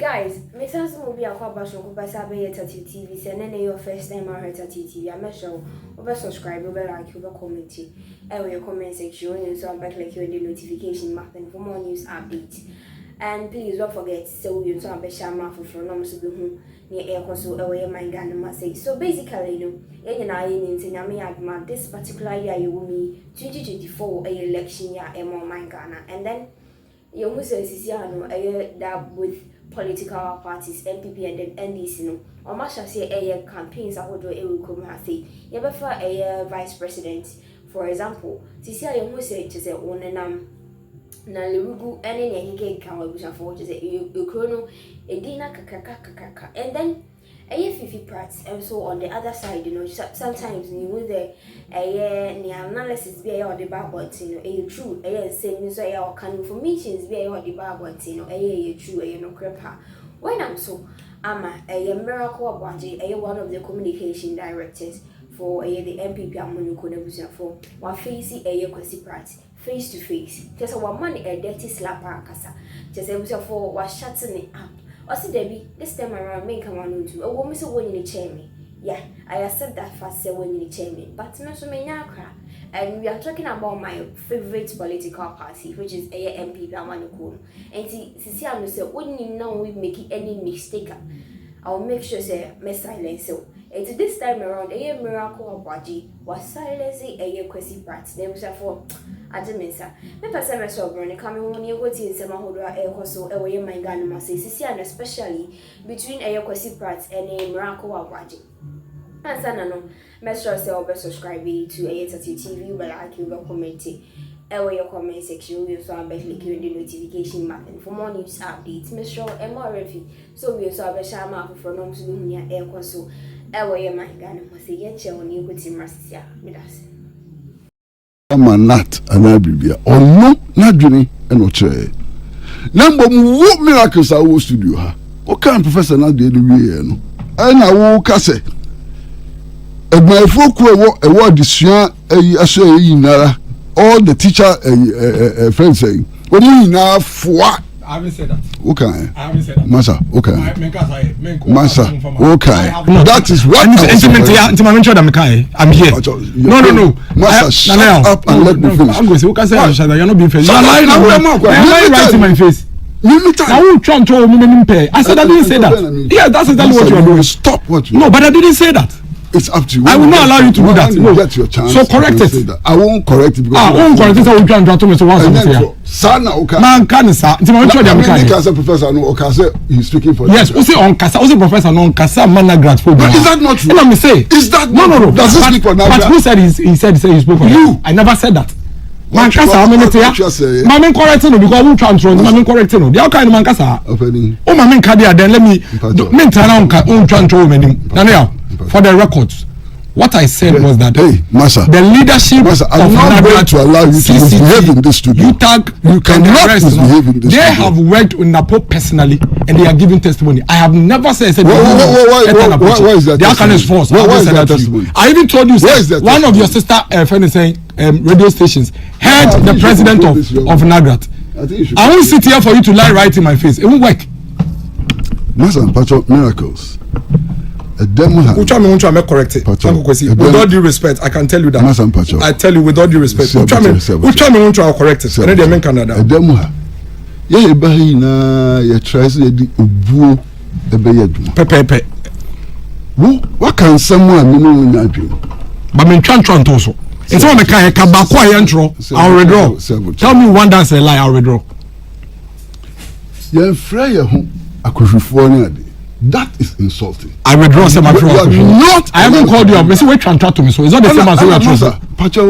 guys, my sense will be a cooperation by Sabe TV, and then your first time I heard TV. I'm sure over subscribe, over like, over comment, and your comment section, so I'm back like you in the notification mapping for more news updates. And please don't forget, so you saw a share mouth for no so near air console away my gun must say. So basically, you know, this particular year you will be 2024 election year and my Ghana, and then you must say that with political parties, NPP and then NDC, no, or much as say campaigns I would do a will come and say, you prefer a vice president, for example, this year you must say to say one and na lerugu ene ne hike kan wabusa for to say you chrono edina kaka and then fifi parts and so on the other side, you know, sometimes you with the the analysis be or the bible, you know, true same so or can informations be or the bible, you know, true no crepa when I'm so ama miracle about one of the communication directors for the MPP amonuko nebusa for wa face kwesi parts face to face. Just a one money a dirty slapper kasa. Just a for was shutting it up. I said Debbie, this time around make come on to a woman so when you chair me. Yeah, I accept that fast say when you chair me. But no so many and we are talking about my favorite political party, which is MPP amonuko. And see I say wouldn't you know we make any mistake. I'll make sure say me silence so. And this time around, a miracle body was silencing a quasi parts. They was for Adamisa. Me person myself, Bernie, coming when you go to Samahoda, a hostel away my gun, must say, and especially between a quasi parts and a miracle body. And Sanano, Mr. Selber subscribe to a TV, but I can comment it. Your comment section, you saw back like in the notification mapping for more news updates, Mr. and more review. So we saw a shama for no to air console. Your my gun must say, yet you on you with him, Marcia, with us. I'm a nut and I be or no, not Jenny and no chair. Number what miracles I was to do her. What kind of professor not the no? And I walk as a my folk a word this year, a say nara. All the teacher friends saying, "What do you now for?" I haven't said that. Okay. I haven't said that. Masa, okay. Masa, okay. That is what I'm here. No. Masa, shut up and let me finish. I'm going to say, okay, sir, you're not being fair. You're lying right in my face. I won't try and throw me. I said I didn't say that. Yeah, that's exactly what you're doing. Stop what you. No, but I didn't say that. It's up to you. I will not allow you to do that. No. Get your chance. So correct it. I won't correct it because I won't correct it. I will try and draw to me. So once I'm here. Sana okay. Man can sir. It's my choice. I'm can. Kasa professor no Okase. He's speaking for. Yes. We say on Kasa. We say professor no Kasa man grad for. But is that not true? Let me say. Is that no? Does he speak for now? But who said he said he spoke for you? I never said that. Man Kasa how many say? Man correcting no because I won't try and throw. Man correcting no. The how kind man Kasa? Oh man Kadia then let me. Me turn on try and throw me. Now for the records. What I said was that Masa, the leadership I'm not going to allow you to misbehave in this studio. You cannot misbehave in this studio. They have worked with NAPO personally and they are giving testimony. I have never said why is that? The outcome is false. Why is that testimony? I even told you one of your sister friends saying radio stations heard the president of Nagrat. I won't sit here for you to lie right in my face. It won't work. Masa and Patrick miracles. Which one won't I correct it? With all due respect, I can tell you that. I tell you with all due respect. Which one won't I correct it? And then Canada. Yeah, bahina ya tries to do ubu ebeyedu. Pepe. What can someone know? But me try also. It's all me can kabako ayantro. I'll withdraw. Tell me one that's a lie. I'll withdraw. Yeah, Freya home. Akufufuani. That is insulting. I withdraw some of not. I haven't called you up. Say wait transfer to me, so it's not the same as your trophy.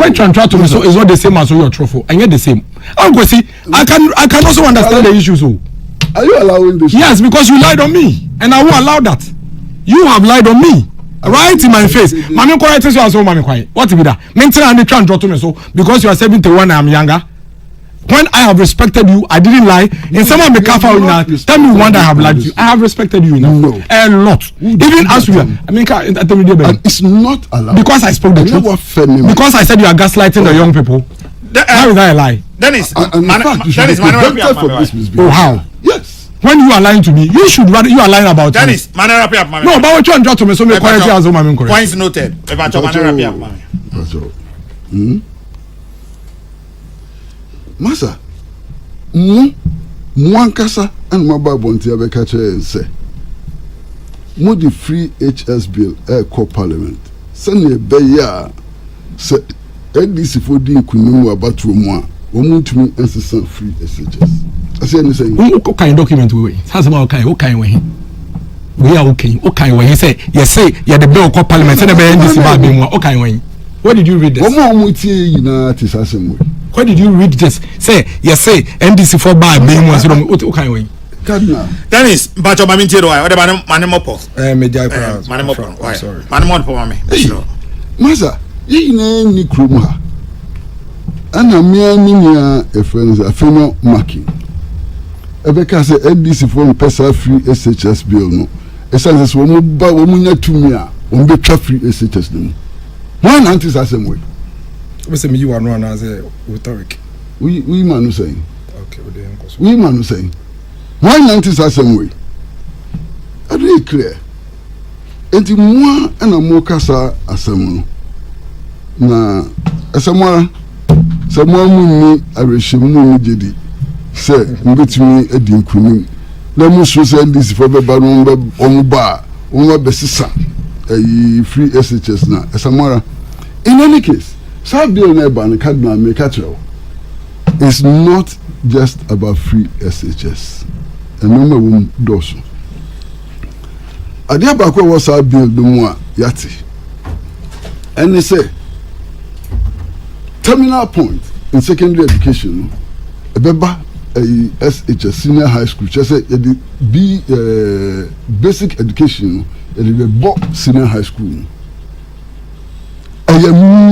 Wait transfer to me, so it's not the same as your trophy. And yet the same. I'm going to see. I can also understand the issue. So are you allowing this? Yes, because you lied on me, and I won't allow that. You have lied on me. Right in my face. Mami correct you as well, mami quiet. What be that? Maintain and transfer to me, so because you are 71 and I'm younger. When I have respected you, I didn't lie. In some of the careful now, tell me one that I have lied to you. I have respected you enough. No. A lot. Even as we are. I mean, it's not allowed. Because I spoke the truth. Because I said you are gaslighting the young people. How is that a lie? Dennis, for this oh, how? Yes. when you are lying to me, you should rather you are lying about Dennis, me. manera pia mami. No, but what you want to me so me correct as o mami correct. Points noted. E ba cho manera pia mami. That's all. Masa, Mwankasa and Maba Bonti Abekache say, mo the free HS bill co parliament. Send a beya say NDC for the Kunu about Rumwa. Woman to me and free SHS. I say anything. What kind of document we? How's about what kind we? We are okay. Okay, when he say, yes, say, you're the bill co parliament. Send a NDC bar being okay. When where did you read this? One more with you in this assembly. Where did you read this? Say, yes, say, NDC for bar being one. So, okay, when. Dennis, but your mammy tell why? What about Manimopo? Media Manimopo. Why? Sorry. Manimopo, mammy. Masa, you name ni kruma. Ana mia a friend a female marking. Ebeka say NDC for pesa free SHS bill no. Essence wo ba wo munya tumi a wo be twa free SHS no. One antis assembly. We say me you are no na say rhetoric. We man no saying. Okay, we man no saying. One antis assembly. Are you clear? Enti mo ana mo kasa asem no. Na asemwa someone mu arehemu mu jedi say mbetumi edi nkunim na mu so say this for beba no omba besisa free SHS na asemwa. In any case, Sabiel Neban Cardinal Mekacho is not just about free SHS. A number of dosu. Adia Bako was Sabiel Dumwa Yati. And they say, terminal point in secondary education, a beba SHS senior high school, just say basic education, a senior high school. A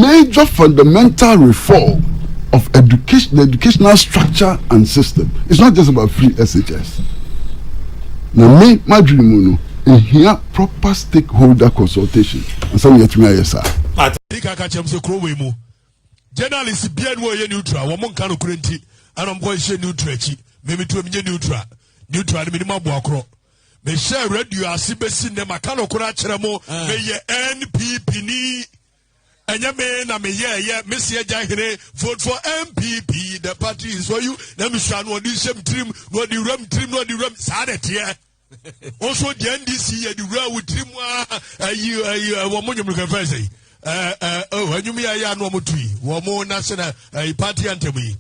major fundamental reform of education, the educational structure and system. It's not just about free SHS. Now, my dream is here proper stakeholder consultation. And some yet me yes sir. Journalists bien wo ye neutral wo mon kan okurenti anom ko hye neutral chi me to me neutral me ma bo akro me share radio asibesi ne maka no kura kire mo me ye NPP ni enya me na me ye me se agya here vote for MPP. The party is for you. Let me show no di same trim no di ram sa de tie also the NDC ye di ram with trim wo mo nyum kan fa say anyumi ya no mo tui wo mo national party anthem yi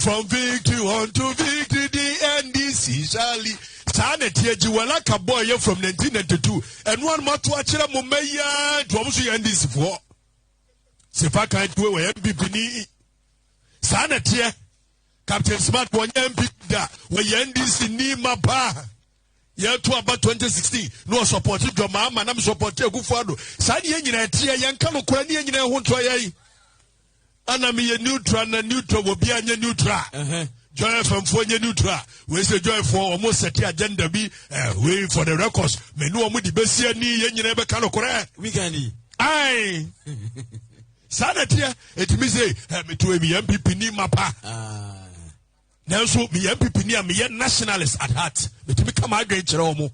from victory on to victory the NDC shally sa na tie ji wala ka boy from 1992 and one more to akira mo meya do mo so NDC for se fa kan to we MPP ni sa na tie Captain Smart bo MPP da we NDC ni maba ya to about 2016 no support do ma na me support Akufo-Addo sa de nyina tie yan ka no kora ne nyina ho to yayi ana me neutral na neutral wo bia nya neutral joy from for nya neutral we say joy for almost set agenda bi we for the records me no mo di besia ni yan nyina be ka no kora we can ai sa na tie etimi say me to me MPP ni mapa now so me MPP ni am ye nationalist at heart me to become adwen kire omo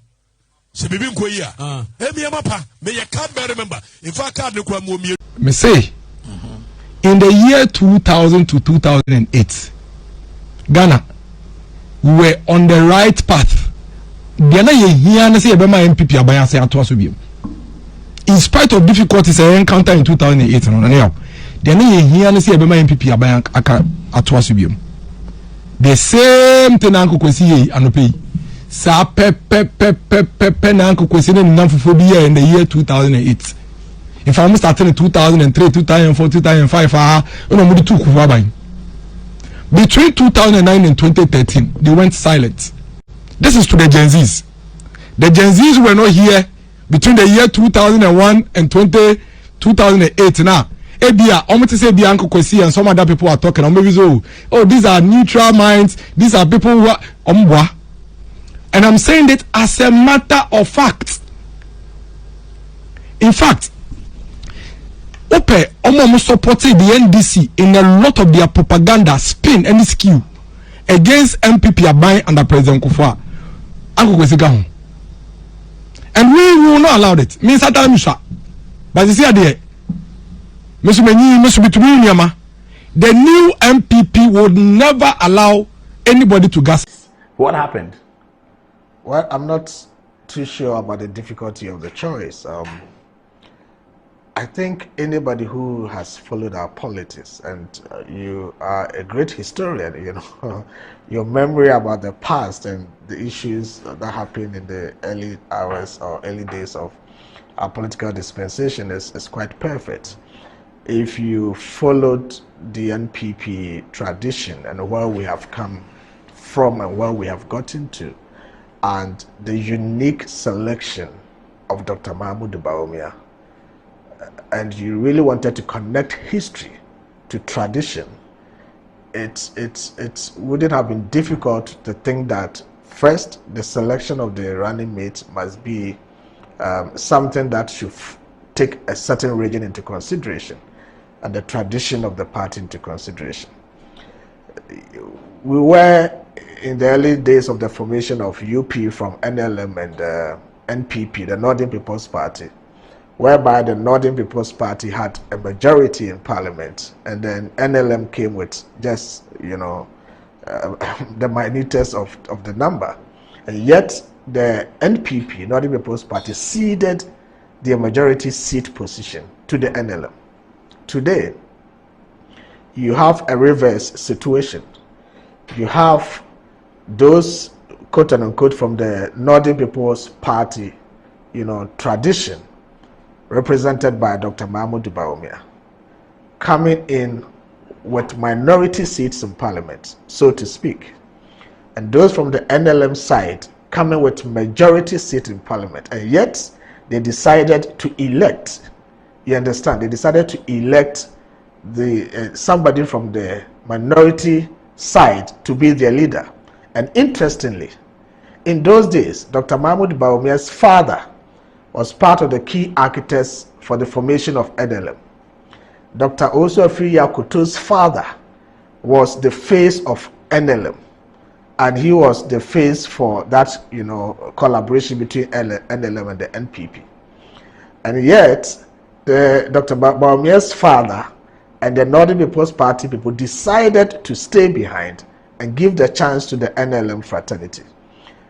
se bibi nko yi a me mapa me ye card bearer member in fact card ne kwa mo me say in the year 2000 to 2008 Ghana we were on the right path. Ghana ye here na say e be ma MPP aban say ato aso biem in spite of difficulties I encounter in 2008 no na ya Ghana ye here na say e be ma MPP aban aka ato aso biem. The same thing Uncle Kwesi anope. Sa pe na Uncle Kwesi na namfofo in the year 2008. In fact, we started in 2003, 2004, 2005. We took Kuwabai. Between 2009 and 2013, they went silent. This is to the Gen Zs. The Gen Zs were not here between the year 2001 and 2008 now. Ebia, almost say Ebia Uncle Kwesi and some other people are talking. Oh, these are neutral minds. These are people who are and I'm saying it as a matter of fact. In fact, Omo supported the NDC in a lot of their propaganda, spin and skew against MPP Aban under President Akufo-Addo. Uncle Kwesika. And we will not allow it. Means that I'm sure. But you see, the new MPP would never allow anybody to gas. What happened? Well, I'm not too sure about the difficulty of the choice. I think anybody who has followed our politics, and you are a great historian, you know, your memory about the past and the issues that happened in the early hours or early days of our political dispensation is quite perfect. If you followed the NPP tradition and where we have come from and where we have gotten to, and the unique selection of Dr. Mahmoud Bawumia, and you really wanted to connect history to tradition, it wouldn't have been difficult to think that first the selection of the running mate must be something that should take a certain region into consideration and the tradition of the party into consideration. We were in the early days of the formation of UP from NLM and NPP, the Northern People's Party, whereby the Northern People's Party had a majority in parliament, and then NLM came with just, you know, the minutest of the number. And yet the NPP, Northern People's Party, ceded their majority seat position to the NLM. Today, you have a reverse situation. You have those, quote unquote, from the Northern People's Party, you know, tradition, represented by Dr. Mahmoud Bawumia, coming in with minority seats in parliament, so to speak. And those from the NLM side coming with majority seat in parliament. And yet, they decided to elect, you understand, they decided to elect the somebody from the minority side to be their leader. And interestingly, in those days, Dr. Mahmoud Bawumia's father was part of the key architects for the formation of NLM. Dr. Osofri Yakutu's father was the face of NLM, and he was the face for that, you know, collaboration between NLM and the NPP. And yet, Dr. Bawumia's father and the Northern People's Party people decided to stay behind and give the chance to the NLM fraternity.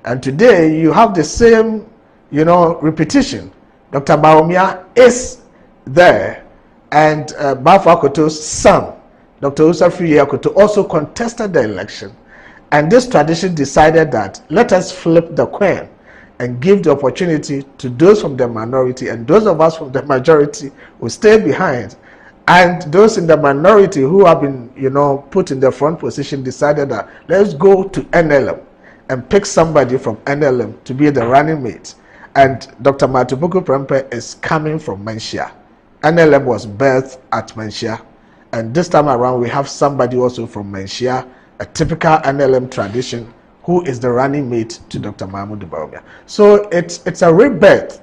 And today, you have the same, you know, repetition. Dr. Bawumia is there, and Bafo Akoto's son, Dr. Osofri Akoto, also contested the election. And this tradition decided that let us flip the coin and give the opportunity to those from the minority, and those of us from the majority will stay behind. And those in the minority who have been, you know, put in the front position decided that let's go to NLM and pick somebody from NLM to be the running mate. And Dr. Matupuku Prempeh is coming from Manshia. NLM was birthed at Manshia. And this time around, we have somebody also from Manshia, a typical NLM tradition, who is the running mate to Dr. Mahmoud Bawumia. So it's a rebirth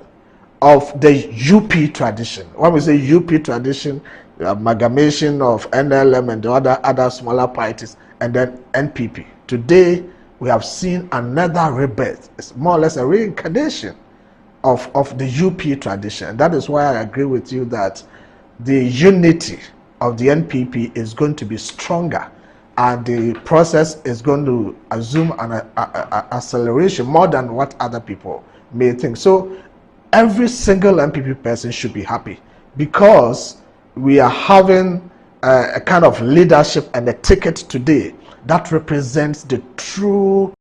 of the UP tradition. When we say UP tradition, the amalgamation of NLM and the other smaller parties, and then NPP. Today, we have seen another rebirth. It's more or less a reincarnation of the UP tradition. And that is why I agree with you that the unity of the NPP is going to be stronger, and the process is going to assume an acceleration more than what other people may think. So every single NPP person should be happy, because we are having a kind of leadership and a ticket today that represents the true